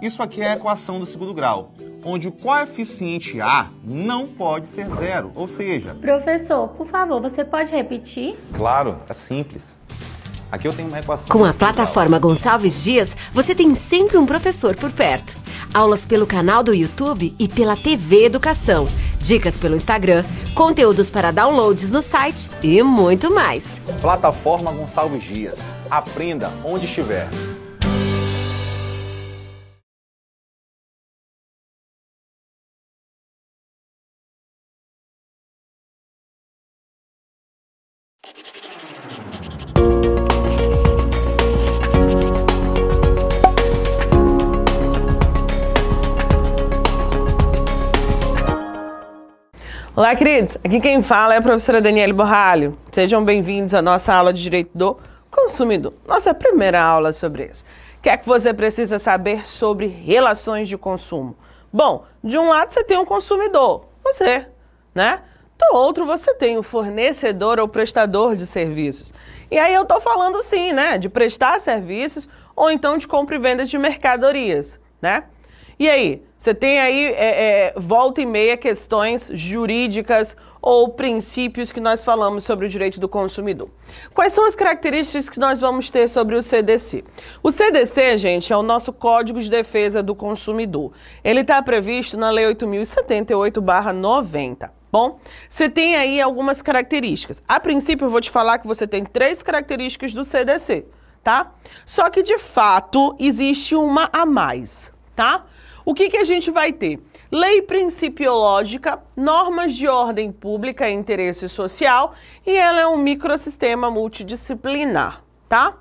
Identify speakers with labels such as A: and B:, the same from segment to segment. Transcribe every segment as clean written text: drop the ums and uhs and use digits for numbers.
A: Isso aqui é a equação do segundo grau, onde o coeficiente A não pode ser zero, ou seja...
B: Professor, por favor, você pode repetir?
A: Claro, é simples. Aqui eu tenho uma equação...
C: Com a plataforma Gonçalves Dias, você tem sempre um professor por perto. Aulas pelo canal do YouTube e pela TV Educação. Dicas pelo Instagram, conteúdos para downloads no site e muito mais.
A: Plataforma Gonçalves Dias. Aprenda onde estiver.
D: Olá, queridos! Aqui quem fala é a professora Daniele Borralho. Sejam bem-vindos à nossa aula de Direito do Consumidor. Nossa primeira aula sobre isso. O que é que você precisa saber sobre relações de consumo? Bom, de um lado você tem o consumidor, você, né? Do outro você tem o fornecedor ou prestador de serviços. E aí eu tô falando sim, né? De prestar serviços ou então de compra e venda de mercadorias, né? E aí, você tem aí, volta e meia, questões jurídicas ou princípios que nós falamos sobre o direito do consumidor. Quais são as características que nós vamos ter sobre o CDC? O CDC, gente, é o nosso Código de Defesa do Consumidor. Ele está previsto na Lei 8.078/90. Bom, você tem aí algumas características. A princípio, eu vou te falar que você tem 3 características do CDC, tá? Só que, de fato, existe uma a mais, tá? O que a gente vai ter? Lei principiológica, normas de ordem pública e interesse social, e ela é um microsistema multidisciplinar, tá?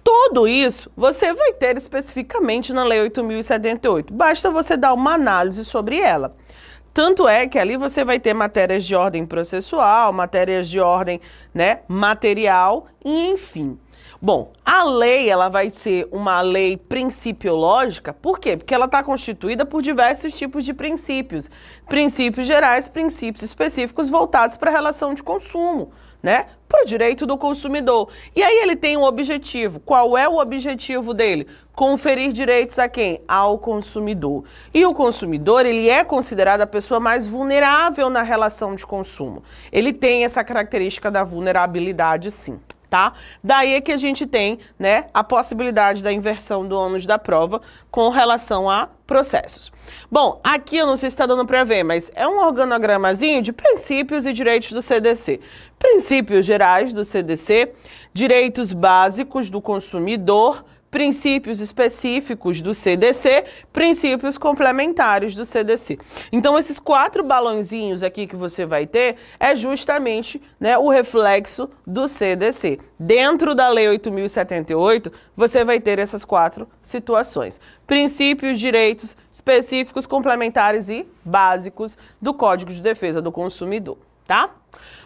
D: Tudo isso você vai ter especificamente na Lei 8.078. Basta você dar uma análise sobre ela. Tanto é que ali você vai ter matérias de ordem processual, matérias de ordem, né, material e enfim. Bom, a lei, ela vai ser uma lei principiológica, por quê? Porque ela está constituída por diversos tipos de princípios. Princípios gerais, princípios específicos voltados para a relação de consumo, né? Para o direito do consumidor. E aí ele tem um objetivo. Qual é o objetivo dele? Conferir direitos a quem? Ao consumidor. E o consumidor, ele é considerado a pessoa mais vulnerável na relação de consumo. Ele tem essa característica da vulnerabilidade, sim. Tá? Daí é que a gente tem, né, a possibilidade da inversão do ônus da prova com relação a processos. Bom, aqui eu não sei se está dando para ver, mas é um organogramazinho de princípios e direitos do CDC. Princípios gerais do CDC, direitos básicos do consumidor, princípios específicos do CDC, princípios complementares do CDC. Então, esses 4 balãozinhos aqui que você vai ter é justamente, né, o reflexo do CDC. Dentro da Lei 8.078, você vai ter essas 4 situações. Princípios, direitos específicos, complementares e básicos do Código de Defesa do Consumidor, tá?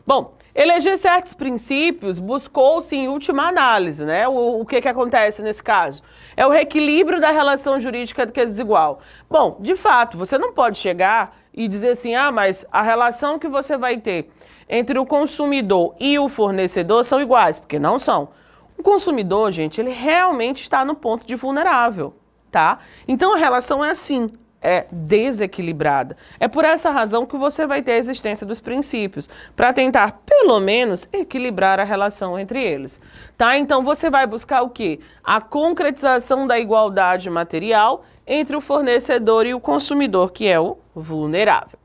D: Bom, eleger certos princípios buscou-se em última análise, né? O que acontece nesse caso? É o reequilíbrio da relação jurídica que é desigual. Bom, de fato, você não pode chegar e dizer assim, ah, mas a relação que você vai ter entre o consumidor e o fornecedor são iguais, porque não são. O consumidor, gente, ele realmente está no ponto de vulnerável, tá? Então a relação é assim. É desequilibrada. É por essa razão que você vai ter a existência dos princípios, para tentar, pelo menos, equilibrar a relação entre eles. Tá? Então, você vai buscar o quê? A concretização da igualdade material entre o fornecedor e o consumidor, que é o vulnerável.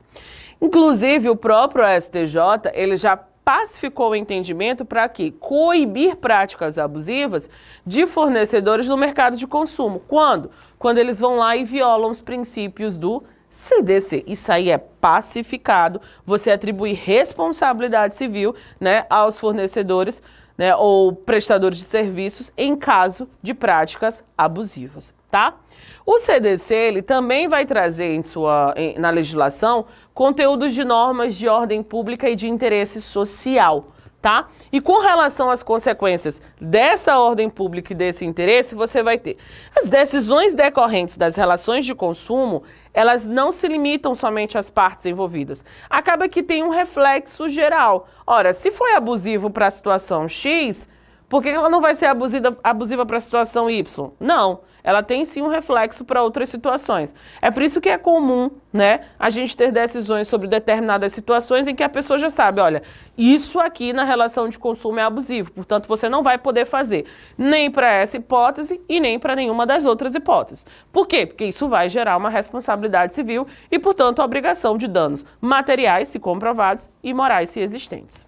D: Inclusive, o próprio STJ, ele já pacificou o entendimento para que coibir práticas abusivas de fornecedores no mercado de consumo. Quando? Quando eles vão lá e violam os princípios do CDC. Isso aí é pacificado, você atribui responsabilidade civil, né, aos fornecedores, né, ou prestadores de serviços em caso de práticas abusivas, tá? O CDC, ele também vai trazer na legislação conteúdos de normas de ordem pública e de interesse social, tá? E com relação às consequências dessa ordem pública e desse interesse, você vai ter as decisões decorrentes das relações de consumo, elas não se limitam somente às partes envolvidas. Acaba que tem um reflexo geral. Ora, se foi abusivo para a situação X, Por que ela não vai ser abusiva para a situação Y? Não, ela tem sim um reflexo para outras situações. É por isso que é comum, né, a gente ter decisões sobre determinadas situações em que a pessoa já sabe, olha, isso aqui na relação de consumo é abusivo, portanto você não vai poder fazer nem para essa hipótese e nem para nenhuma das outras hipóteses. Por quê? Porque isso vai gerar uma responsabilidade civil e, portanto, a obrigação de danos materiais, se comprovados, e morais, se existentes.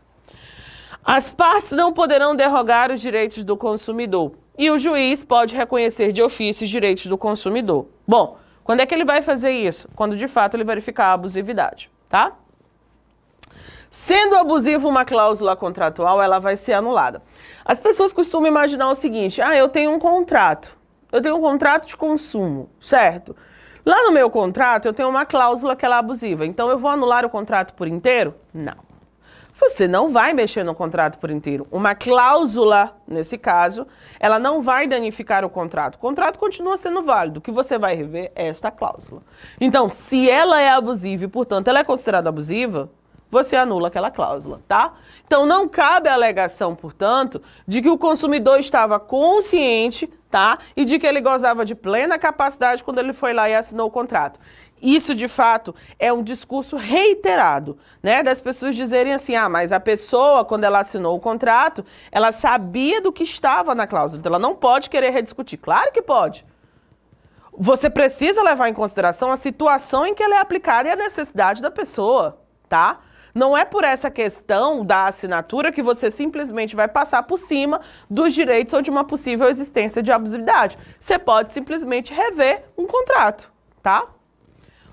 D: As partes não poderão derrogar os direitos do consumidor e o juiz pode reconhecer de ofício os direitos do consumidor. Bom, quando é que ele vai fazer isso? Quando de fato ele verificar a abusividade, tá? Sendo abusiva uma cláusula contratual, ela vai ser anulada. As pessoas costumam imaginar o seguinte, eu tenho um contrato de consumo, certo? Lá no meu contrato eu tenho uma cláusula que ela é abusiva, então eu vou anular o contrato por inteiro? Não. Você não vai mexer no contrato por inteiro. Uma cláusula, nesse caso, ela não vai danificar o contrato. O contrato continua sendo válido. O que você vai rever é esta cláusula. Então, se ela é abusiva e, portanto, ela é considerada abusiva, você anula aquela cláusula, tá? Então, não cabe a alegação, portanto, de que o consumidor estava consciente, tá? E de que ele gozava de plena capacidade quando ele foi lá e assinou o contrato. Isso, de fato, é um discurso reiterado, né? Das pessoas dizerem assim, mas a pessoa, quando ela assinou o contrato, ela sabia do que estava na cláusula, então ela não pode querer rediscutir. Claro que pode. Você precisa levar em consideração a situação em que ela é aplicada e a necessidade da pessoa, tá? Não é por essa questão da assinatura que você simplesmente vai passar por cima dos direitos ou de uma possível existência de abusividade. Você pode simplesmente rever um contrato, tá?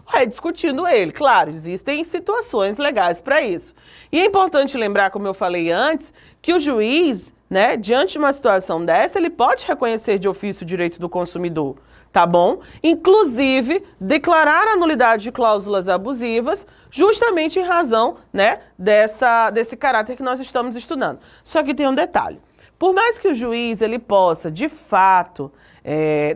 D: Rediscutindo ele. Claro, existem situações legais para isso. E é importante lembrar, como eu falei antes, que o juiz, né, diante de uma situação dessa, ele pode reconhecer de ofício o direito do consumidor, tá bom? Inclusive, declarar a nulidade de cláusulas abusivas, justamente em razão, né, desse caráter que nós estamos estudando. Só que tem um detalhe. Por mais que o juiz ele possa, de fato,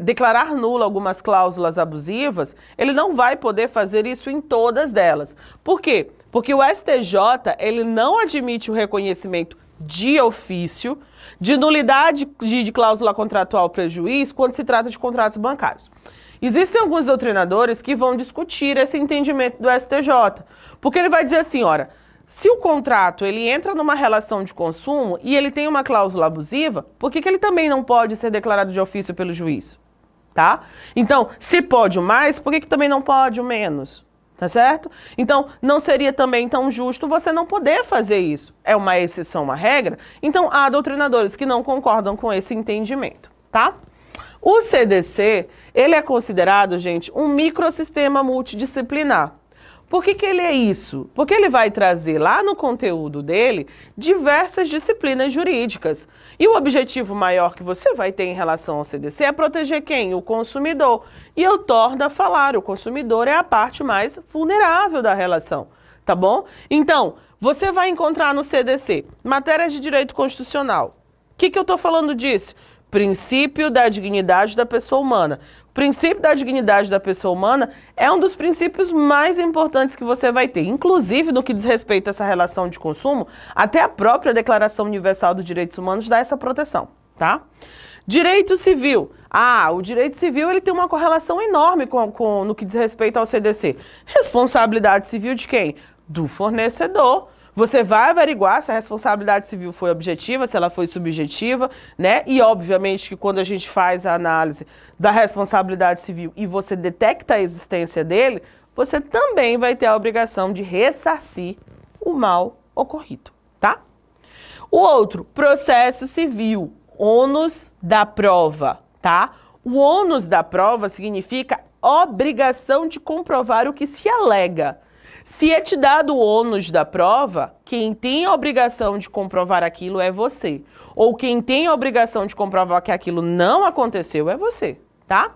D: declarar nula algumas cláusulas abusivas, ele não vai poder fazer isso em todas delas. Por quê? Porque o STJ ele não admite o reconhecimento de ofício de nulidade de cláusula contratual prejuízo quando se trata de contratos bancários. Existem alguns doutrinadores que vão discutir esse entendimento do STJ, porque ele vai dizer assim, ora, se o contrato ele entra numa relação de consumo e ele tem uma cláusula abusiva, por que ele também não pode ser declarado de ofício pelo juiz? Tá? Então, se pode o mais, por que também não pode o menos? Tá certo? Então, não seria também tão justo você não poder fazer isso. É uma exceção, uma regra. Então, há doutrinadores que não concordam com esse entendimento, tá? O CDC, ele é considerado, gente, um microsistema multidisciplinar. Por que ele é isso? Porque ele vai trazer lá no conteúdo dele diversas disciplinas jurídicas. E o objetivo maior que você vai ter em relação ao CDC é proteger quem? O consumidor. E eu torno a falar, o consumidor é a parte mais vulnerável da relação, tá bom? Então, você vai encontrar no CDC matérias de direito constitucional. O que eu estou falando disso? Princípio da dignidade da pessoa humana. O princípio da dignidade da pessoa humana é um dos princípios mais importantes que você vai ter. Inclusive, no que diz respeito a essa relação de consumo, até a própria Declaração Universal dos Direitos Humanos dá essa proteção, tá? Direito civil. O direito civil ele tem uma correlação enorme no que diz respeito ao CDC. Responsabilidade civil de quem? Do fornecedor. Você vai averiguar se a responsabilidade civil foi objetiva, se ela foi subjetiva, né? E, obviamente, que quando a gente faz a análise da responsabilidade civil e você detecta a existência dele, você também vai ter a obrigação de ressarcir o mal ocorrido, tá? O outro, processo civil, ônus da prova, tá? O ônus da prova significa obrigação de comprovar o que se alega. Se é te dado o ônus da prova, quem tem a obrigação de comprovar aquilo é você. Ou quem tem a obrigação de comprovar que aquilo não aconteceu é você, tá?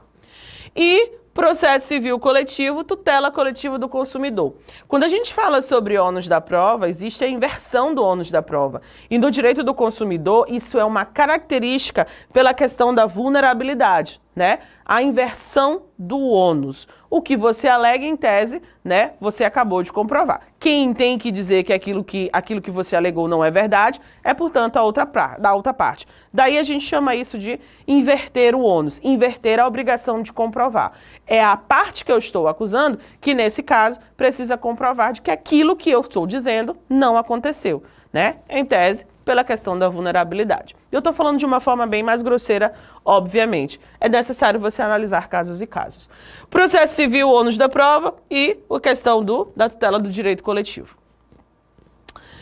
D: E processo civil coletivo, tutela coletiva do consumidor. Quando a gente fala sobre ônus da prova, existe a inversão do ônus da prova. E no direito do consumidor, isso é uma característica pela questão da vulnerabilidade. né, a inversão do ônus. O que você alega em tese, né, você acabou de comprovar. Quem tem que dizer que aquilo que você alegou não é verdade é, portanto, da outra parte. Daí a gente chama isso de inverter o ônus, inverter a obrigação de comprovar. É a parte que eu estou acusando que, nesse caso, precisa comprovar de que aquilo que eu estou dizendo não aconteceu, né, em tese, pela questão da vulnerabilidade. Eu estou falando de uma forma bem mais grosseira, obviamente. É necessário você analisar casos e casos. Processo civil, ônus da prova e a questão da tutela do direito coletivo.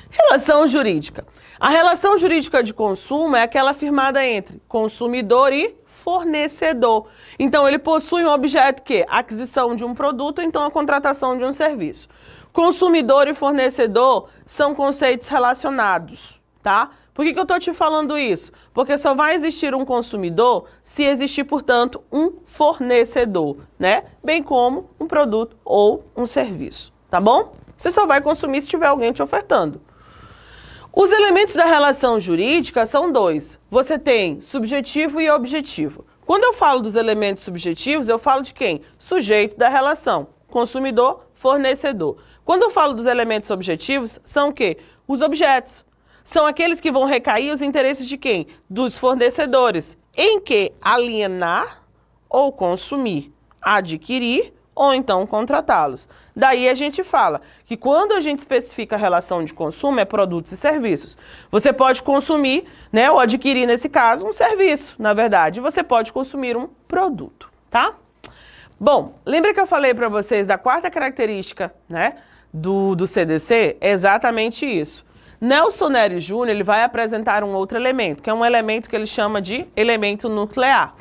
D: Relação jurídica. A relação jurídica de consumo é aquela firmada entre consumidor e fornecedor. Então, ele possui um objeto que é a aquisição de um produto, então a contratação de um serviço. Consumidor e fornecedor são conceitos relacionados, tá? Por que eu estou te falando isso? Porque só vai existir um consumidor se existir, portanto, um fornecedor, né? Bem como um produto ou um serviço, tá bom? Você só vai consumir se tiver alguém te ofertando. Os elementos da relação jurídica são dois. Você tem subjetivo e objetivo. Quando eu falo dos elementos subjetivos, eu falo de quem? Sujeito da relação. Consumidor, fornecedor. Quando eu falo dos elementos objetivos, são o quê? Os objetos. São aqueles que vão recair os interesses de quem? Dos fornecedores. Em que alienar ou consumir, adquirir ou então contratá-los. Daí a gente fala que quando a gente especifica a relação de consumo é produtos e serviços. Você pode consumir, né, ou adquirir, nesse caso, um serviço, na verdade. Você pode consumir um produto, tá? Bom, lembra que eu falei para vocês da quarta característica, né, do CDC? É exatamente isso. Nelson Nery Júnior, ele vai apresentar um outro elemento, que é um elemento que ele chama de elemento nuclear.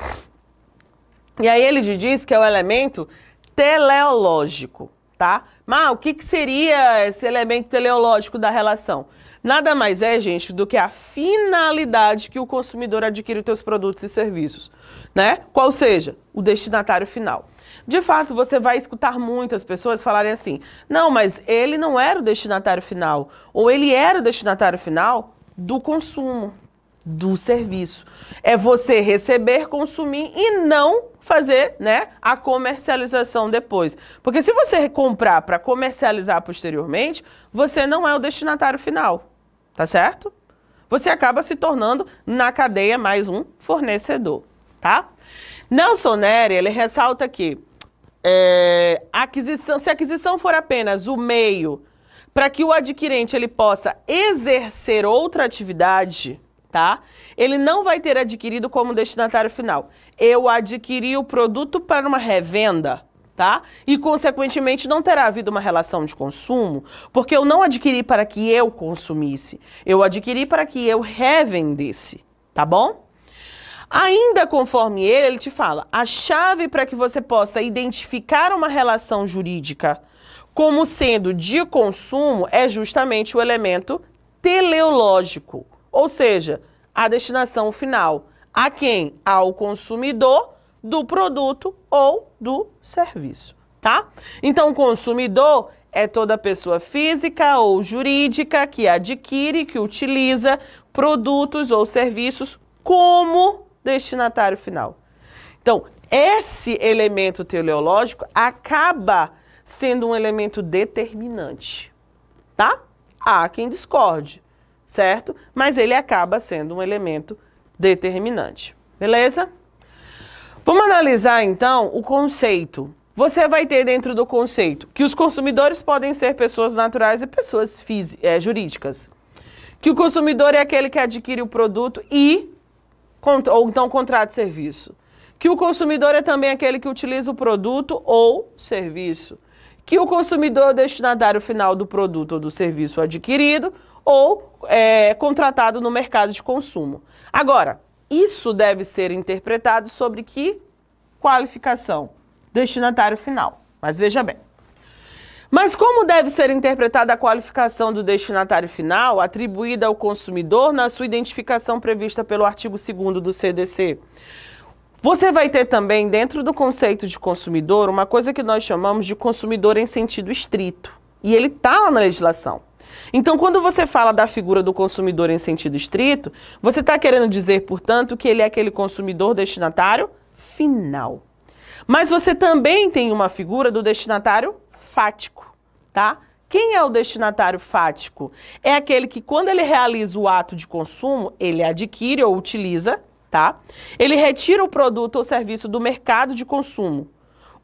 D: E aí ele diz que é o elemento teleológico, tá? Mas o que seria esse elemento teleológico da relação? Nada mais é, gente, do que a finalidade que o consumidor adquire os seus produtos e serviços, né? Qual seja? O destinatário final. De fato, você vai escutar muitas pessoas falarem assim, não, mas ele não era o destinatário final, ou ele era o destinatário final do consumo, do serviço. É você receber, consumir e não fazer, né, a comercialização depois. Porque se você comprar para comercializar posteriormente, você não é o destinatário final, tá certo? Você acaba se tornando, na cadeia, mais um fornecedor, tá? Nelson Nery, ele ressalta que se a aquisição for apenas o meio para que o adquirente ele possa exercer outra atividade, tá? Ele não vai ter adquirido como destinatário final. Eu adquiri o produto para uma revenda, tá? E, consequentemente, não terá havido uma relação de consumo, porque eu não adquiri para que eu consumisse. Eu adquiri para que eu revendesse, tá bom? Ainda conforme ele te fala, a chave para que você possa identificar uma relação jurídica como sendo de consumo é justamente o elemento teleológico, ou seja, a destinação final. A quem? Ao consumidor do produto ou do serviço, tá? Então, consumidor é toda pessoa física ou jurídica que adquire, que utiliza produtos ou serviços como destinatário final. Então, esse elemento teleológico acaba sendo um elemento determinante, tá? Há quem discorde, certo? Mas ele acaba sendo um elemento determinante, beleza? Vamos analisar, então, o conceito. Você vai ter dentro do conceito que os consumidores podem ser pessoas naturais e pessoas jurídicas. Que o consumidor é aquele que adquire o produto ou então contrata serviço. Que o consumidor é também aquele que utiliza o produto ou serviço. Que o consumidor é o destinatário final do produto ou do serviço adquirido ou contratado no mercado de consumo. Agora, isso deve ser interpretado sobre que qualificação? Destinatário final. Mas veja bem. Mas como deve ser interpretada a qualificação do destinatário final atribuída ao consumidor na sua identificação prevista pelo artigo 2º do CDC? Você vai ter também, dentro do conceito de consumidor, uma coisa que nós chamamos de consumidor em sentido estrito. E ele está lá na legislação. Então, quando você fala da figura do consumidor em sentido estrito, você está querendo dizer, portanto, que ele é aquele consumidor destinatário final. Mas você também tem uma figura do destinatário fático, tá? Quem é o destinatário fático? É aquele que, quando ele realiza o ato de consumo, ele adquire ou utiliza, tá? Ele retira o produto ou serviço do mercado de consumo,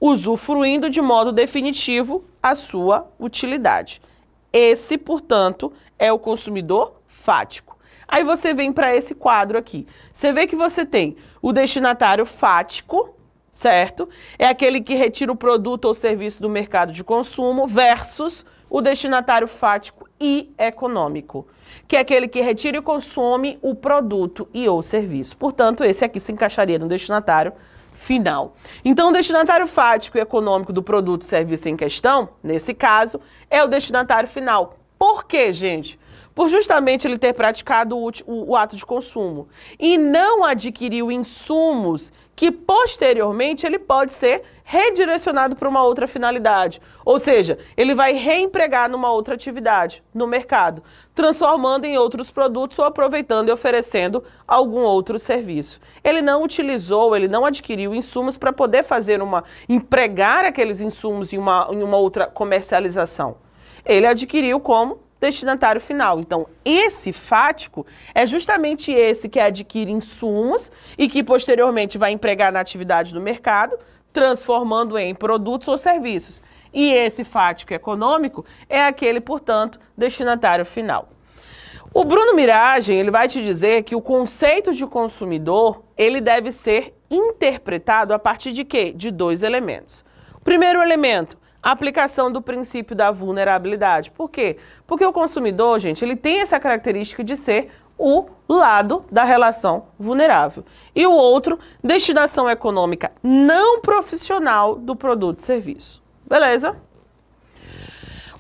D: usufruindo de modo definitivo a sua utilidade. Esse, portanto, é o consumidor fático. Aí você vem para esse quadro aqui. Você vê que você tem o destinatário fático, certo? É aquele que retira o produto ou serviço do mercado de consumo versus o destinatário fático e econômico, que é aquele que retira e consome o produto e ou serviço. Portanto, esse aqui se encaixaria no destinatário final. Então, o destinatário fático e econômico do produto e serviço em questão, nesse caso, é o destinatário final. Por quê, gente? Por justamente ele ter praticado o ato de consumo e não adquiriu insumos que posteriormente ele pode ser redirecionado para uma outra finalidade. Ou seja, ele vai reempregar numa outra atividade no mercado, transformando em outros produtos ou aproveitando e oferecendo algum outro serviço. Ele não utilizou, ele não adquiriu insumos para poder empregar aqueles insumos em uma outra comercialização. Ele adquiriu como destinatário final. Então, esse fático é justamente esse que adquire insumos e que posteriormente vai empregar na atividade do mercado, transformando em produtos ou serviços. E esse fático econômico é aquele, portanto, destinatário final. O Bruno Miragem, ele vai te dizer que o conceito de consumidor, ele deve ser interpretado a partir de quê? De dois elementos. O primeiro elemento, a aplicação do princípio da vulnerabilidade. Por quê? Porque o consumidor, gente, ele tem essa característica de ser o lado da relação vulnerável. E o outro, destinação econômica não profissional do produto e serviço. Beleza?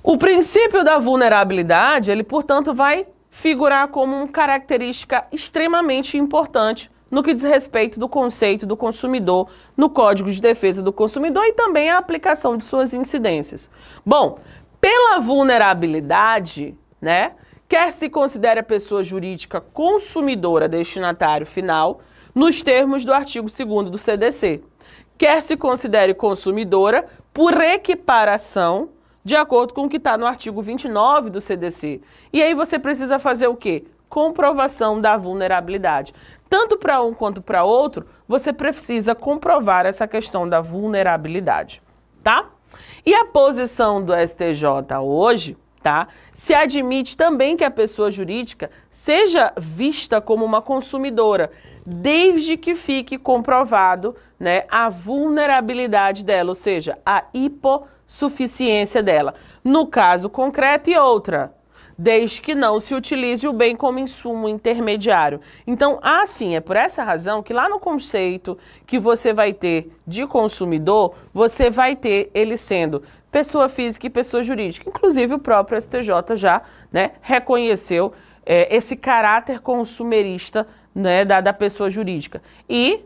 D: O princípio da vulnerabilidade, ele, portanto, vai figurar como uma característica extremamente importante no que diz respeito do conceito do consumidor no Código de Defesa do Consumidor e também a aplicação de suas incidências. Bom, pela vulnerabilidade, né, quer se considere a pessoa jurídica consumidora destinatário final nos termos do artigo 2º do CDC, quer se considere consumidora por equiparação de acordo com o que está no artigo 29 do CDC. E aí você precisa fazer o quê? Comprovação da vulnerabilidade. Tanto para um quanto para outro, você precisa comprovar essa questão da vulnerabilidade, tá? E a posição do STJ hoje, tá? Se admite também que a pessoa jurídica seja vista como uma consumidora, desde que fique comprovado, né, a vulnerabilidade dela, ou seja, a hipossuficiência dela. No caso concreto, e outra, desde que não se utilize o bem como insumo intermediário. Então, assim, é por essa razão que lá no conceito que você vai ter de consumidor, você vai ter ele sendo pessoa física e pessoa jurídica. Inclusive, o próprio STJ já, né, reconheceu esse caráter consumerista, né, da pessoa jurídica. E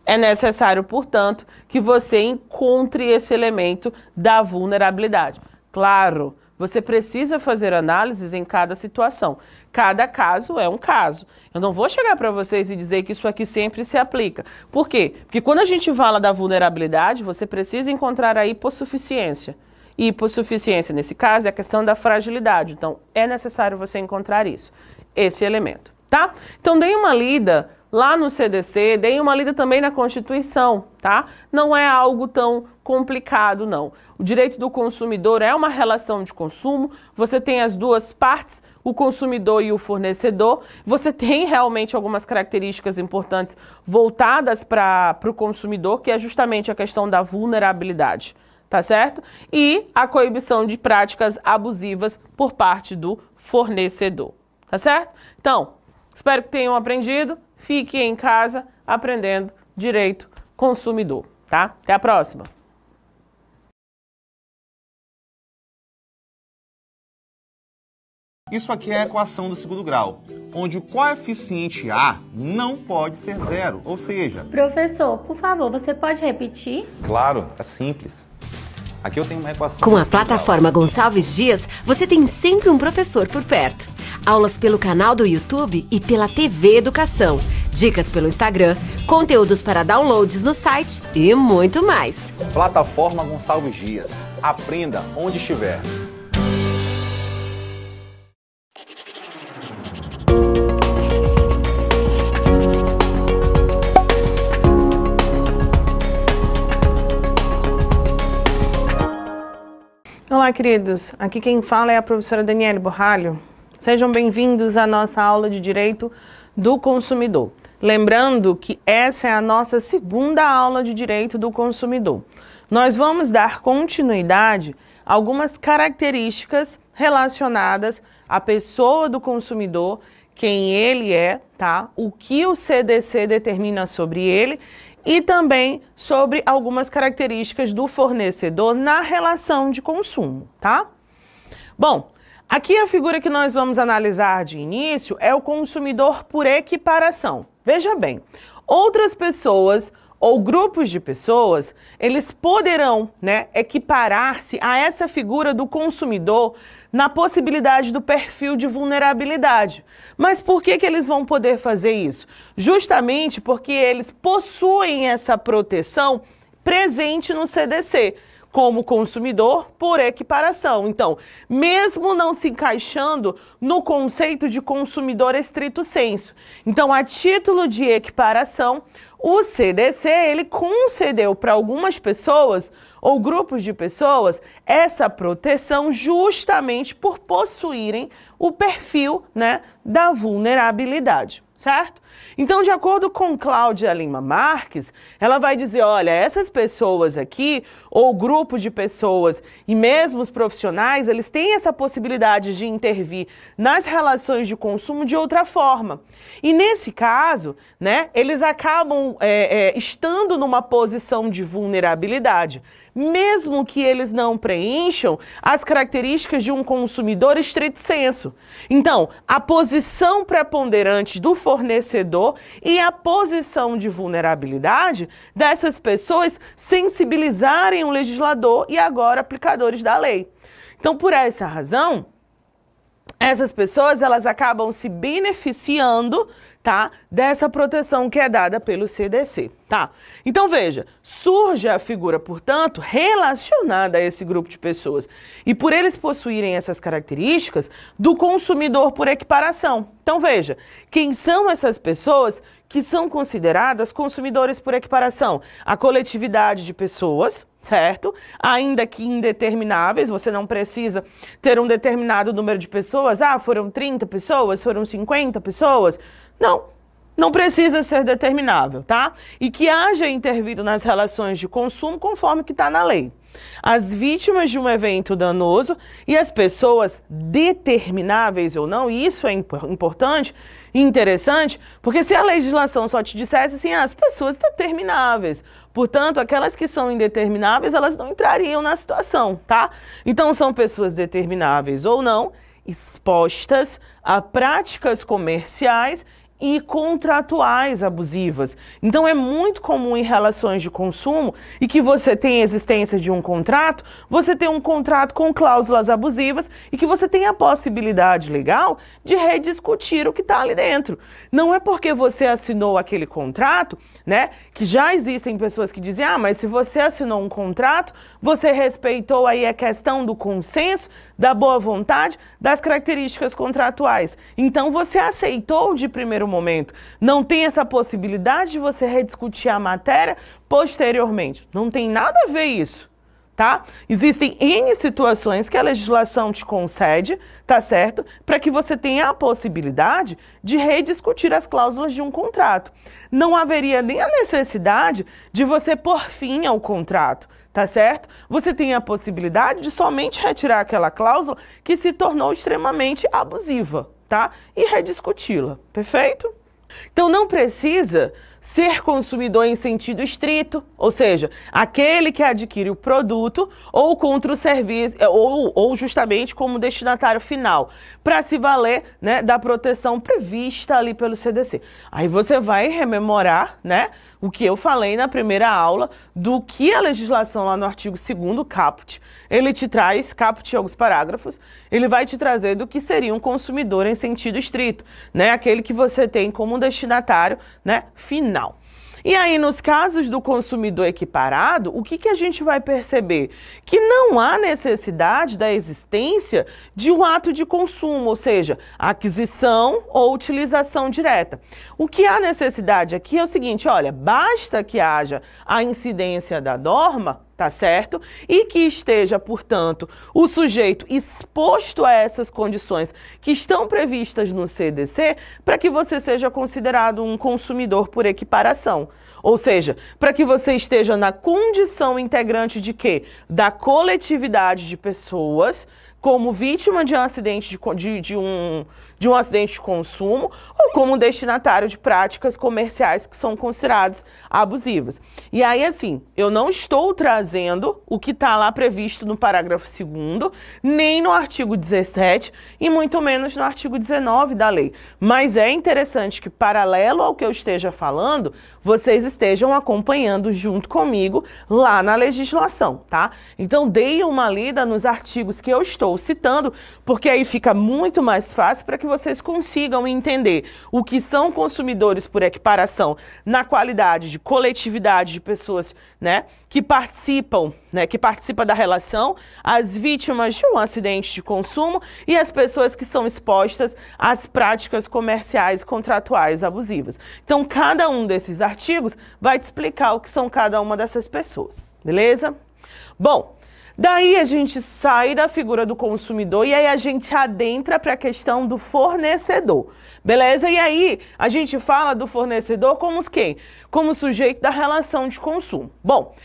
D: é necessário, portanto, que você encontre esse elemento da vulnerabilidade. Claro, você precisa fazer análises em cada situação. Cada caso é um caso. Eu não vou chegar para vocês e dizer que isso aqui sempre se aplica. Por quê? Porque quando a gente fala da vulnerabilidade, você precisa encontrar a hipossuficiência. E hipossuficiência, nesse caso, é a questão da fragilidade. Então, é necessário você encontrar isso, esse elemento, tá? Então, deem uma lida lá no CDC, deem uma lida também na Constituição, tá? Não é algo tão complicado, não. O direito do consumidor é uma relação de consumo, você tem as duas partes, o consumidor e o fornecedor, você tem realmente algumas características importantes voltadas para o consumidor, que é justamente a questão da vulnerabilidade, tá certo? E a coibição de práticas abusivas por parte do fornecedor, tá certo? Então, espero que tenham aprendido. Fique em casa aprendendo direito consumidor, tá? Até a próxima!
A: Isso aqui é a equação do segundo grau, onde o coeficiente A não pode ser zero, ou seja...
B: Professor, por favor, você pode repetir?
A: Claro, é simples. Aqui eu tenho uma equação...
C: Com a plataforma Gonçalves Dias, você tem sempre um professor por perto. Aulas pelo canal do YouTube e pela TV Educação. dicas pelo Instagram, conteúdos para downloads no site e muito mais.
A: Plataforma Gonçalves Dias. Aprenda onde estiver.
D: Olá, queridos. Aqui quem fala é a professora Daniele Borralho. Sejam bem-vindos à nossa aula de Direito do Consumidor. Lembrando que essa é a nossa segunda aula de Direito do Consumidor. Nós vamos dar continuidade a algumas características relacionadas à pessoa do consumidor, quem ele é, tá? O que o CDC determina sobre ele e também sobre algumas características do fornecedor na relação de consumo, tá? Bom, aqui a figura que nós vamos analisar de início é o consumidor por equiparação. Veja bem, outras pessoas ou grupos de pessoas, eles poderão, equiparar-se a essa figura do consumidor na possibilidade do perfil de vulnerabilidade. Mas por que eles vão poder fazer isso? Justamente porque eles possuem essa proteção presente no CDC, como consumidor por equiparação. Então, mesmo não se encaixando no conceito de consumidor estrito sensu. Então, a título de equiparação, o CDC, ele concedeu para algumas pessoas ou grupos de pessoas essa proteção justamente por possuírem o perfil, da vulnerabilidade, certo? Então, de acordo com Cláudia Lima Marques, ela vai dizer, olha, essas pessoas aqui, ou grupo de pessoas, e mesmo os profissionais, eles têm essa possibilidade de intervir nas relações de consumo de outra forma. E nesse caso, eles acabam estando numa posição de vulnerabilidade, mesmo que eles não preencham as características de um consumidor estrito sensu. Então, a posição preponderante do fornecedor e a posição de vulnerabilidade dessas pessoas sensibilizarem o legislador e agora aplicadores da lei. Então, por essa razão, essas pessoas, elas acabam se beneficiando, tá, dessa proteção que é dada pelo CDC, tá? Então, veja, surge a figura, portanto, relacionada a esse grupo de pessoas e por eles possuírem essas características do consumidor por equiparação. Então, veja, quem são essas pessoas que são consideradas consumidores por equiparação? A coletividade de pessoas, certo? Ainda que indetermináveis, você não precisa ter um determinado número de pessoas. Ah, foram 30 pessoas, foram 50 pessoas. Não precisa ser determinável, tá? E que haja intervido nas relações de consumo conforme que está na lei. As vítimas de um evento danoso e as pessoas determináveis ou não, e isso é importante e interessante, porque se a legislação só te dissesse assim, as pessoas determináveis, portanto, aquelas que são indetermináveis, elas não entrariam na situação, tá? Então, são pessoas determináveis ou não, expostas a práticas comerciais e contratuais abusivas. Então, é muito comum em relações de consumo e que você tem a existência de um contrato, você tem um contrato com cláusulas abusivas e que você tem a possibilidade legal de rediscutir o que está ali dentro. Não é porque você assinou aquele contrato, que já existem pessoas que dizem, mas se você assinou um contrato, você respeitou aí a questão do consenso, da boa vontade, das características contratuais. Então, você aceitou de primeiro momento. Não tem essa possibilidade de você rediscutir a matéria posteriormente. Não tem nada a ver isso, tá? Existem N situações que a legislação te concede, tá certo? Para que você tenha a possibilidade de rediscutir as cláusulas de um contrato. Não haveria nem a necessidade de você pôr fim ao contrato, tá certo? Você tem a possibilidade de somente retirar aquela cláusula que se tornou extremamente abusiva, tá? E rediscuti-la, perfeito? Então não precisa ser consumidor em sentido estrito, ou seja, aquele que adquire o produto ou contra o serviço, ou justamente como destinatário final, para se valer, né, da proteção prevista ali pelo CDC. Aí você vai rememorar, né, o que eu falei na primeira aula do que a legislação lá no artigo 2º caput, ele te traz, caput e alguns parágrafos, ele vai te trazer do que seria um consumidor em sentido estrito, né, aquele que você tem como destinatário, né, final. E aí, nos casos do consumidor equiparado, o que a gente vai perceber? Que não há necessidade da existência de um ato de consumo, ou seja, aquisição ou utilização direta. O que há necessidade aqui é o seguinte, olha, basta que haja a incidência da norma, tá certo? E que esteja, portanto, o sujeito exposto a essas condições que estão previstas no CDC para que você seja considerado um consumidor por equiparação. Ou seja, para que você esteja na condição integrante de quê? Da coletividade de pessoas como vítima de um acidente de um acidente de consumo ou como destinatário de práticas comerciais que são consideradas abusivas. E aí, assim, eu não estou trazendo o que está lá previsto no parágrafo 2º, nem no artigo 17 e muito menos no artigo 19 da lei. Mas é interessante que, paralelo ao que eu esteja falando, vocês estejam acompanhando junto comigo lá na legislação, tá? Então, deem uma lida nos artigos que eu estou citando, porque aí fica muito mais fácil para que vocês consigam entender o que são consumidores por equiparação na qualidade de coletividade de pessoas, né, que participam da relação, as vítimas de um acidente de consumo e as pessoas que são expostas às práticas comerciais e contratuais abusivas. Então, cada um desses artigos vai te explicar o que são cada uma dessas pessoas, beleza? Bom, daí a gente sai da figura do consumidor e aí a gente adentra para a questão do fornecedor, beleza? E aí a gente fala do fornecedor como quem? Como sujeito da relação de consumo. Bom,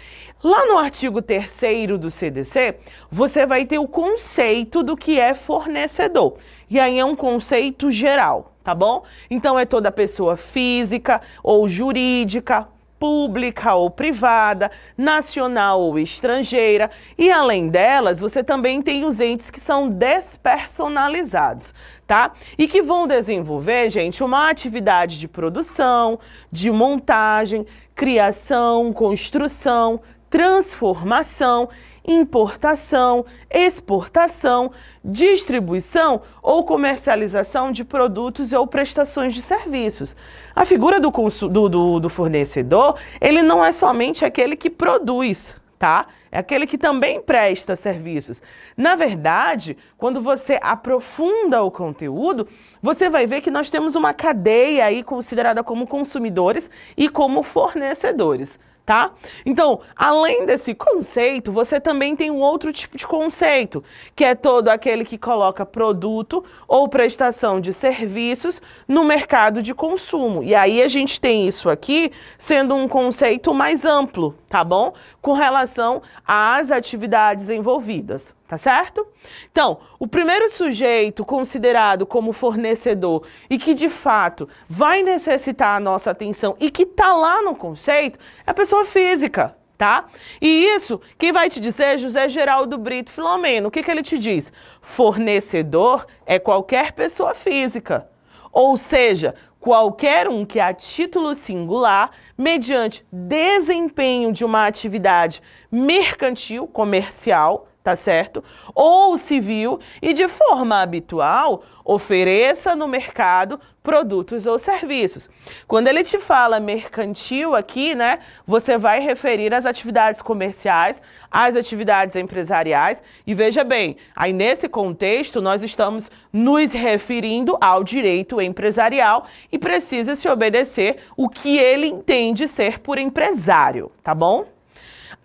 D: lá no artigo 3º do CDC, você vai ter o conceito do que é fornecedor. E aí é um conceito geral, tá bom? Então é toda pessoa física ou jurídica, pública ou privada, nacional ou estrangeira, e além delas, você também tem os entes que são despersonalizados, tá? E que vão desenvolver, gente, uma atividade de produção, de montagem, criação, construção, transformação, importação, exportação, distribuição ou comercialização de produtos ou prestações de serviços. A figura do fornecedor, ele não é somente aquele que produz, tá? É aquele que também presta serviços. Na verdade, quando você aprofunda o conteúdo, você vai ver que nós temos uma cadeia aí considerada como consumidores e como fornecedores. Tá? Então, além desse conceito, você também tem um outro tipo de conceito, que é todo aquele que coloca produto ou prestação de serviços no mercado de consumo. E aí a gente tem isso aqui sendo um conceito mais amplo, tá bom? Com relação às atividades envolvidas. Tá certo? Então, o primeiro sujeito considerado como fornecedor e que, de fato, vai necessitar a nossa atenção e que tá lá no conceito é a pessoa física, tá? E isso, quem vai te dizer é José Geraldo Brito Filomeno. O que ele te diz? Fornecedor é qualquer pessoa física. Ou seja, qualquer um que a título singular, mediante desempenho de uma atividade mercantil, comercial, tá certo? Ou civil e de forma habitual ofereça no mercado produtos ou serviços. Quando ele te fala mercantil aqui, né, você vai referir às atividades comerciais, às atividades empresariais e veja bem, aí nesse contexto nós estamos nos referindo ao direito empresarial e precisa se obedecer o que ele entende ser por empresário, tá bom?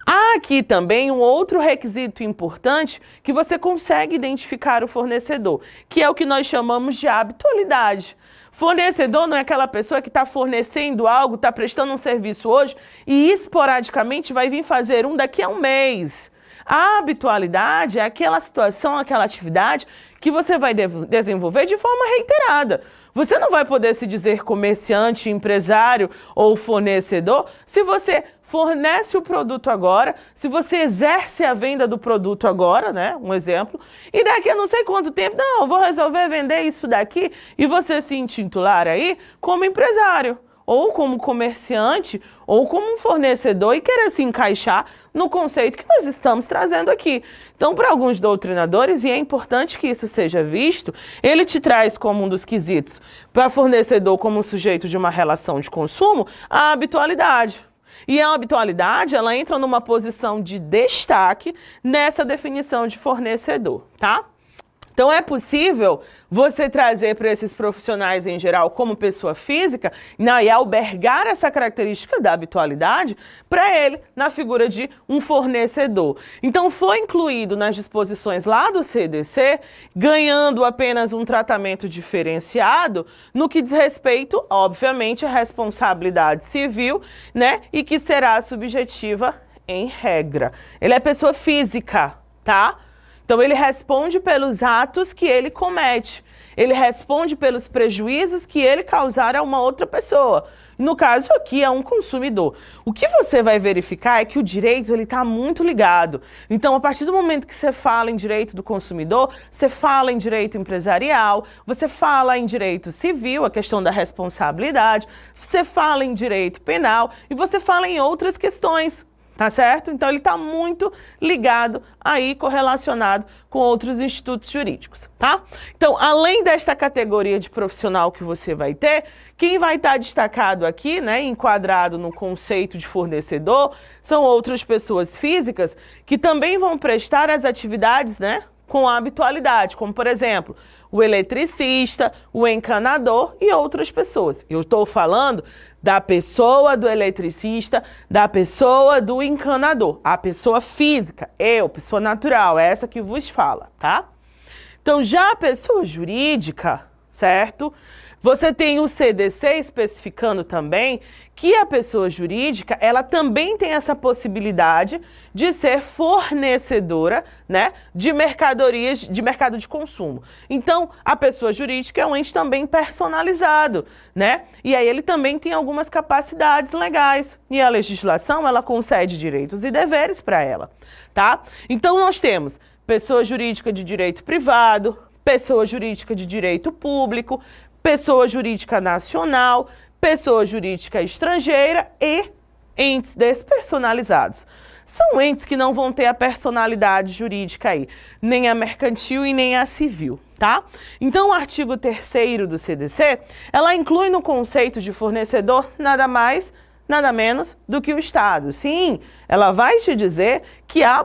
D: Há aqui também um outro requisito importante que você consegue identificar o fornecedor, que é o que nós chamamos de habitualidade. Fornecedor não é aquela pessoa que está fornecendo algo, está prestando um serviço hoje e esporadicamente vai vir fazer um daqui a um mês. A habitualidade é aquela situação, aquela atividade que você vai desenvolver de forma reiterada. Você não vai poder se dizer comerciante, empresário ou fornecedor se você fornece o produto agora, se você exerce a venda do produto agora, né? Um exemplo. E daqui a não sei quanto tempo, não, eu vou resolver vender isso daqui e você se intitular aí como empresário, ou como comerciante, ou como um fornecedor e querer se encaixar no conceito que nós estamos trazendo aqui. Então, para alguns doutrinadores, e é importante que isso seja visto, ele te traz como um dos quesitos para fornecedor como um sujeito de uma relação de consumo, a habitualidade. E a habitualidade, ela entra numa posição de destaque nessa definição de fornecedor, tá? Então, é possível você trazer para esses profissionais em geral, como pessoa física, e albergar essa característica da habitualidade para ele na figura de um fornecedor. Então, foi incluído nas disposições lá do CDC, ganhando apenas um tratamento diferenciado no que diz respeito, obviamente, à responsabilidade civil, né? E que será subjetiva em regra. Ele é pessoa física, tá? Então, ele responde pelos atos que ele comete. Ele responde pelos prejuízos que ele causar a uma outra pessoa. No caso aqui, é um consumidor. O que você vai verificar é que o direito está muito ligado. Então, a partir do momento que você fala em direito do consumidor, você fala em direito empresarial, você fala em direito civil, a questão da responsabilidade, você fala em direito penal e você fala em outras questões. Tá certo? Então, ele está muito ligado aí, correlacionado com outros institutos jurídicos, tá? Então, além desta categoria de profissional que você vai ter, quem vai estar destacado aqui, né, enquadrado no conceito de fornecedor, são outras pessoas físicas que também vão prestar as atividades, né, com a habitualidade, como, por exemplo, o eletricista, o encanador e outras pessoas. Eu estou falando da pessoa do eletricista, da pessoa do encanador, a pessoa física, eu, pessoa natural, é essa que vos fala, tá? Então, já a pessoa jurídica, certo? Você tem o CDC especificando também que a pessoa jurídica, ela também tem essa possibilidade de ser fornecedora, né, de mercadorias, de mercado de consumo. Então, a pessoa jurídica é um ente também personalizado, né? E aí ele também tem algumas capacidades legais. E a legislação, ela concede direitos e deveres para ela, tá? Então, nós temos pessoa jurídica de direito privado, pessoa jurídica de direito público, pessoa jurídica nacional, pessoa jurídica estrangeira e entes despersonalizados. São entes que não vão ter a personalidade jurídica aí, nem a mercantil e nem a civil, tá? Então, o artigo 3º do CDC, ela inclui no conceito de fornecedor nada mais, nada menos do que o Estado. Sim, ela vai te dizer que há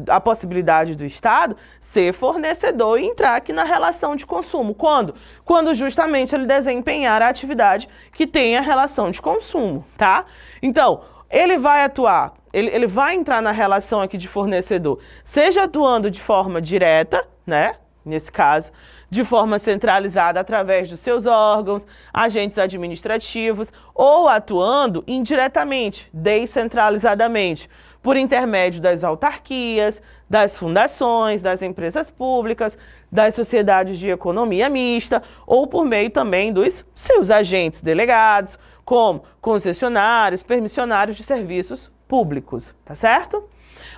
D: a possibilidade do Estado ser fornecedor e entrar aqui na relação de consumo. Quando? Quando justamente ele desempenhar a atividade que tem a relação de consumo, tá? Então, ele vai atuar, ele vai entrar na relação aqui de fornecedor, seja atuando de forma direta, né? Nesse caso, de forma centralizada através dos seus órgãos, agentes administrativos, ou atuando indiretamente, descentralizadamente, por intermédio das autarquias, das fundações, das empresas públicas, das sociedades de economia mista, ou por meio também dos seus agentes delegados, como concessionários, permissionários de serviços públicos, tá certo?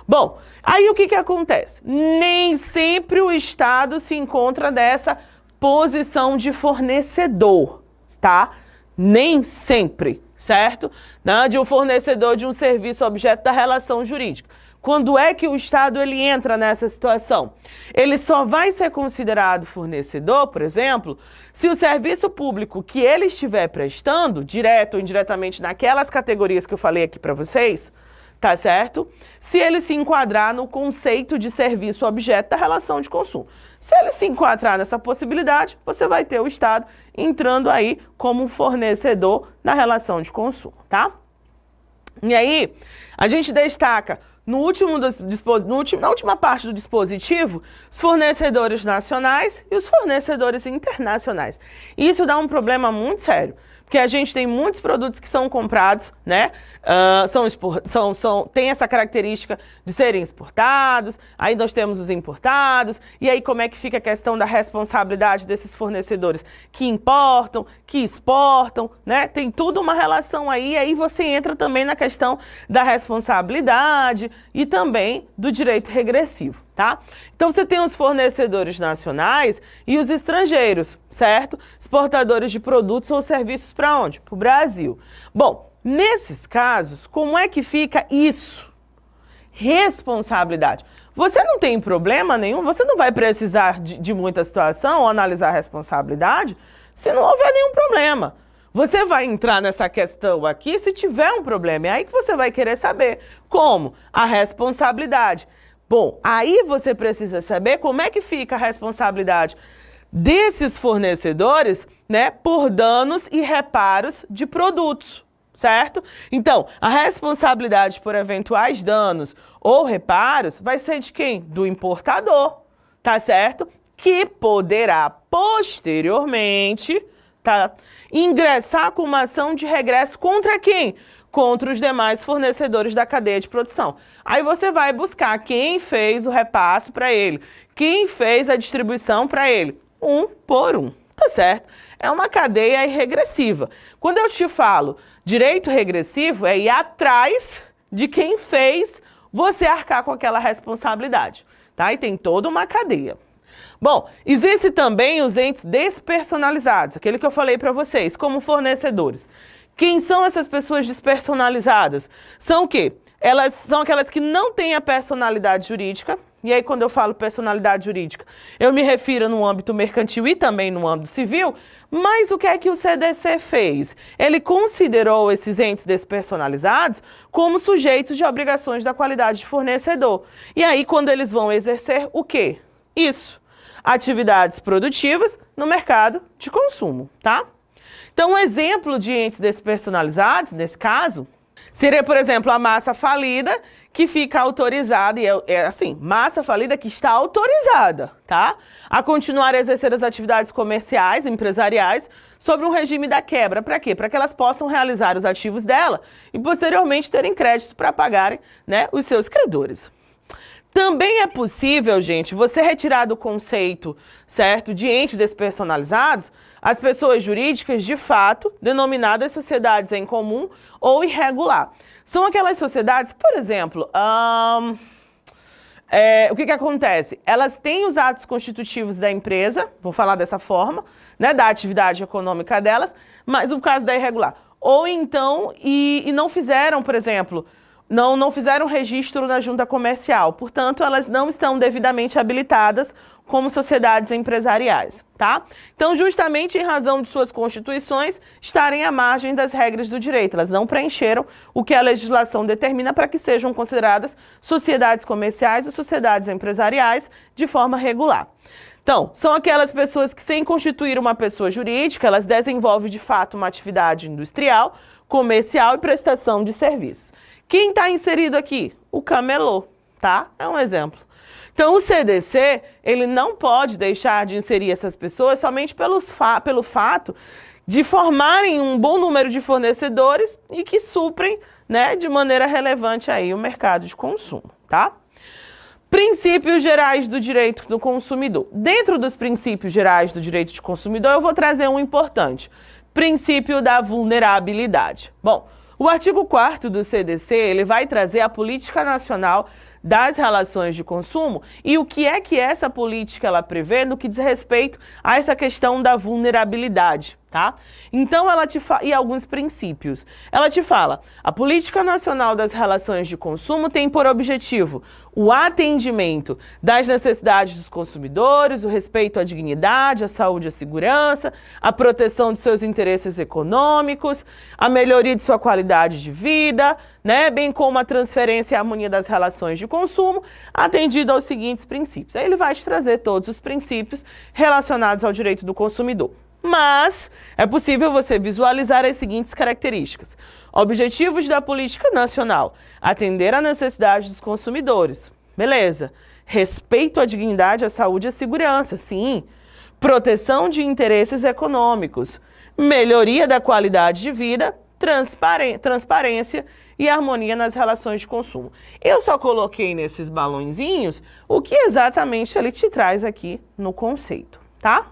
D: Bom, aí o que acontece? Nem sempre o Estado se encontra nessa posição de fornecedor, tá? Nem sempre, certo? De um fornecedor de um serviço objeto da relação jurídica. Quando é que o Estado ele entra nessa situação? Ele só vai ser considerado fornecedor, por exemplo, se o serviço público que ele estiver prestando, direto ou indiretamente naquelas categorias que eu falei aqui para vocês, tá certo? Se ele se enquadrar no conceito de serviço objeto da relação de consumo. Se ele se enquadrar nessa possibilidade, você vai ter o Estado entrando aí como um fornecedor na relação de consumo, tá? E aí, a gente destaca na última parte do dispositivo, os fornecedores nacionais e os fornecedores internacionais. Isso dá um problema muito sério. Porque a gente tem muitos produtos que são comprados, né? Tem essa característica de serem exportados, aí nós temos os importados, e aí como é que fica a questão da responsabilidade desses fornecedores que importam, que exportam, né? Tem tudo uma relação aí você entra também na questão da responsabilidade e também do direito regressivo, tá? Então você tem os fornecedores nacionais e os estrangeiros, certo? Exportadores de produtos ou serviços para onde? Para o Brasil. Bom, nesses casos, como é que fica isso? Responsabilidade. Você não tem problema nenhum, você não vai precisar de muita situação ou analisar a responsabilidade se não houver nenhum problema. Você vai entrar nessa questão aqui se tiver um problema. É aí que você vai querer saber como? A responsabilidade. Bom, aí você precisa saber como é que fica a responsabilidade desses fornecedores, né, por danos e reparos de produtos, certo? Então, a responsabilidade por eventuais danos ou reparos vai ser de quem? Do importador, tá certo? Que poderá posteriormente, tá, ingressar com uma ação de regresso contra quem? Contra os demais fornecedores da cadeia de produção. Aí você vai buscar quem fez o repasse para ele, quem fez a distribuição para ele, um por um, tá certo? É uma cadeia regressiva. Quando eu te falo direito regressivo, é ir atrás de quem fez você arcar com aquela responsabilidade, tá? E tem toda uma cadeia. Bom, existe também os entes despersonalizados, aquele que eu falei para vocês, como fornecedores. Quem são essas pessoas despersonalizadas? São o quê? Elas são aquelas que não têm a personalidade jurídica. E aí, quando eu falo personalidade jurídica, eu me refiro no âmbito mercantil e também no âmbito civil. Mas o que é que o CDC fez? Ele considerou esses entes despersonalizados como sujeitos de obrigações da qualidade de fornecedor. E aí, quando eles vão exercer o quê? Isso. Atividades produtivas no mercado de consumo, tá? Então, um exemplo de entes despersonalizados, nesse caso, seria, por exemplo, a massa falida que fica autorizada, e é assim, massa falida que está autorizada, tá? A continuar a exercer as atividades comerciais, empresariais, sobre um regime da quebra. Para quê? Para que elas possam realizar os ativos dela e, posteriormente, terem créditos para pagarem, né, os seus credores. Também é possível, gente, você retirar do conceito, certo, de entes despersonalizados, as pessoas jurídicas, de fato, denominadas sociedades em comum ou irregular. São aquelas sociedades, por exemplo, o que acontece? Elas têm os atos constitutivos da empresa, vou falar dessa forma, né, da atividade econômica delas, mas no caso da irregular. Ou então, e não fizeram, por exemplo, não fizeram registro na junta comercial, portanto, elas não estão devidamente habilitadas como sociedades empresariais, tá? Então, justamente em razão de suas constituições estarem à margem das regras do direito, elas não preencheram o que a legislação determina para que sejam consideradas sociedades comerciais ou sociedades empresariais de forma regular. Então, são aquelas pessoas que, sem constituir uma pessoa jurídica, elas desenvolvem de fato uma atividade industrial, comercial e prestação de serviços. Quem está inserido aqui? O camelô, tá? É um exemplo. Então, o CDC, ele não pode deixar de inserir essas pessoas somente pelo fato de formarem um bom número de fornecedores e que suprem, né, de maneira relevante aí o mercado de consumo, tá? Princípios gerais do direito do consumidor. Dentro dos princípios gerais do direito de consumidor, eu vou trazer um importante. Princípio da vulnerabilidade. Bom, o artigo 4º do CDC, ele vai trazer a política nacional das relações de consumo e o que é que essa política ela prevê no que diz respeito a essa questão da vulnerabilidade, tá? Então, ela te fala, e alguns princípios. Ela te fala, a política nacional das relações de consumo tem por objetivo o atendimento das necessidades dos consumidores, o respeito à dignidade, à saúde e à segurança, a proteção de seus interesses econômicos, a melhoria de sua qualidade de vida, né, bem como a transferência e a harmonia das relações de consumo, atendido aos seguintes princípios. Aí ele vai te trazer todos os princípios relacionados ao direito do consumidor. Mas é possível você visualizar as seguintes características. Objetivos da política nacional: atender à necessidade dos consumidores. Beleza. Respeito à dignidade, à saúde e à segurança. Sim. Proteção de interesses econômicos. melhoria da qualidade de vida, transparência e harmonia nas relações de consumo. Eu só coloquei nesses balõezinhos o que exatamente ele te traz aqui no conceito, tá?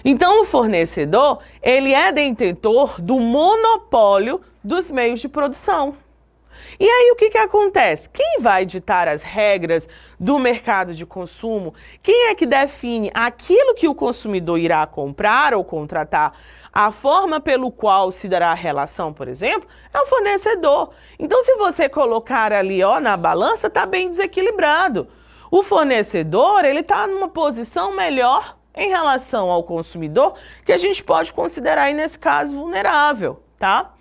D: Então, o fornecedor, ele é detentor do monopólio dos meios de produção. E aí, o que acontece? Quem vai ditar as regras do mercado de consumo? Quem é que define aquilo que o consumidor irá comprar ou contratar? A forma pelo qual se dará a relação, por exemplo, é o fornecedor. Então, se você colocar ali, ó, na balança, está bem desequilibrado. O fornecedor, ele está numa posição melhor em relação ao consumidor, que a gente pode considerar aí, nesse caso, vulnerável, tá?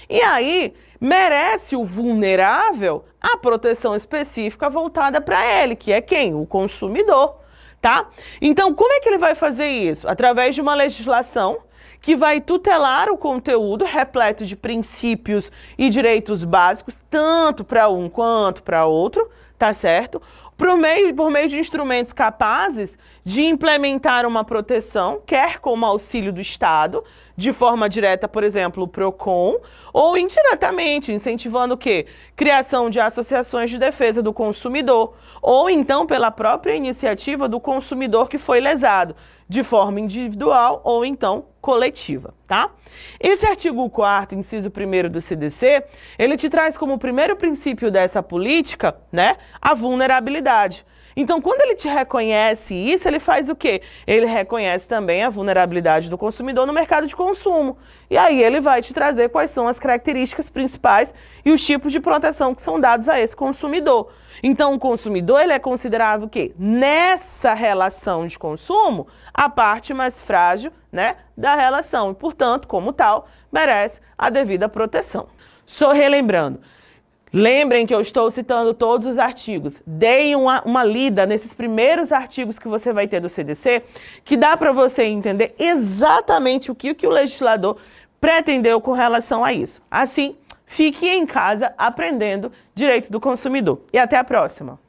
D: E aí, merece o vulnerável a proteção específica voltada para ele, que é quem? O consumidor, tá? Então, como é que ele vai fazer isso? Através de uma legislação que vai tutelar o conteúdo repleto de princípios e direitos básicos, tanto para um quanto para outro, tá certo? Por meio de instrumentos capazes de implementar uma proteção, quer como auxílio do Estado, de forma direta, por exemplo, o PROCON, ou indiretamente, incentivando o quê? Criação de associações de defesa do consumidor, ou então pela própria iniciativa do consumidor que foi lesado, de forma individual ou então coletiva, tá? Esse artigo 4º, inciso 1º do CDC, ele te traz como primeiro princípio dessa política, né, a vulnerabilidade. Então, quando ele te reconhece isso, ele faz o quê? Ele reconhece também a vulnerabilidade do consumidor no mercado de consumo. E aí ele vai te trazer quais são as características principais e os tipos de proteção que são dados a esse consumidor. Então, o consumidor, ele é considerado o quê? Nessa relação de consumo, a parte mais frágil, né, da relação. E, portanto, como tal, merece a devida proteção. Só relembrando, lembrem que eu estou citando todos os artigos. Deem uma lida nesses primeiros artigos que você vai ter do CDC, que dá para você entender exatamente o que o legislador pretendeu com relação a isso. Assim, fique em casa aprendendo direito do consumidor. E até a próxima!